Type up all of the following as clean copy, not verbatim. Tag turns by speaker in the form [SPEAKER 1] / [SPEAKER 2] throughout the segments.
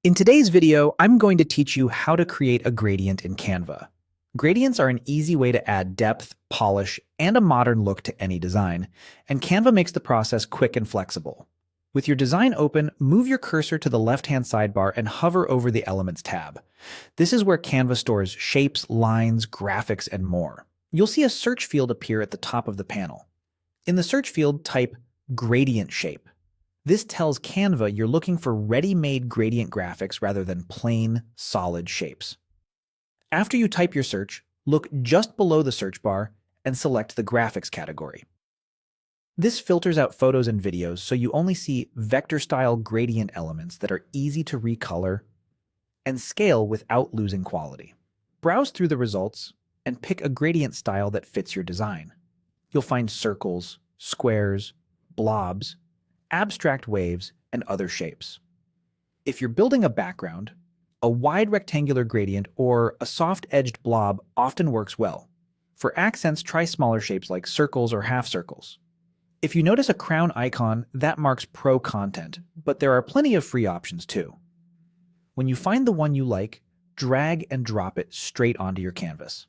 [SPEAKER 1] In today's video, I'm going to teach you how to create a gradient in Canva. Gradients are an easy way to add depth, polish, and a modern look to any design, and Canva makes the process quick and flexible. With your design open, move your cursor to the left-hand sidebar and hover over the Elements tab. This is where Canva stores shapes, lines, graphics, and more. You'll see a search field appear at the top of the panel. In the search field, type Gradient Shape. This tells Canva you're looking for ready-made gradient graphics rather than plain, solid shapes. After you type your search, look just below the search bar and select the Graphics category. This filters out photos and videos so you only see vector-style gradient elements that are easy to recolor and scale without losing quality. Browse through the results and pick a gradient style that fits your design. You'll find circles, squares, blobs, abstract waves, and other shapes. If you're building a background, a wide rectangular gradient or a soft-edged blob often works well. For accents, try smaller shapes like circles or half circles. If you notice a crown icon, that marks pro content, but there are plenty of free options too. When you find the one you like, drag and drop it straight onto your canvas.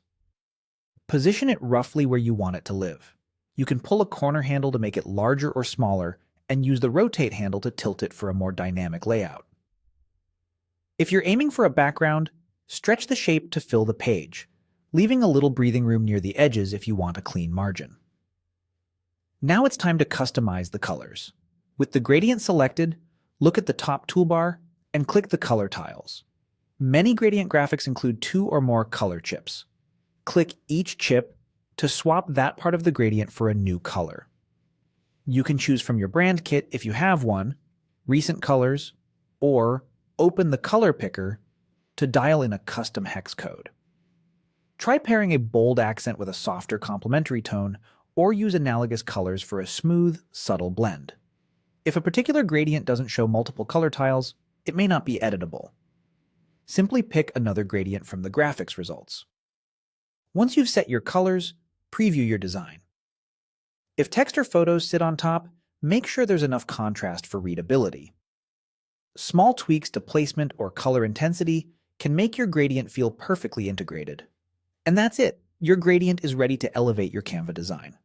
[SPEAKER 1] Position it roughly where you want it to live. You can pull a corner handle to make it larger or smaller, and use the rotate handle to tilt it for a more dynamic layout. If you're aiming for a background, stretch the shape to fill the page, leaving a little breathing room near the edges if you want a clean margin. Now it's time to customize the colors. With the gradient selected, look at the top toolbar and click the color tiles. Many gradient graphics include 2 or more color chips. Click each chip to swap that part of the gradient for a new color. You can choose from your brand kit if you have one, recent colors, or open the color picker to dial in a custom hex code. Try pairing a bold accent with a softer complementary tone, or use analogous colors for a smooth, subtle blend. If a particular gradient doesn't show multiple color tiles, it may not be editable. Simply pick another gradient from the graphics results. Once you've set your colors, preview your design. If text or photos sit on top, make sure there's enough contrast for readability. Small tweaks to placement or color intensity can make your gradient feel perfectly integrated. And that's it. Your gradient is ready to elevate your Canva design.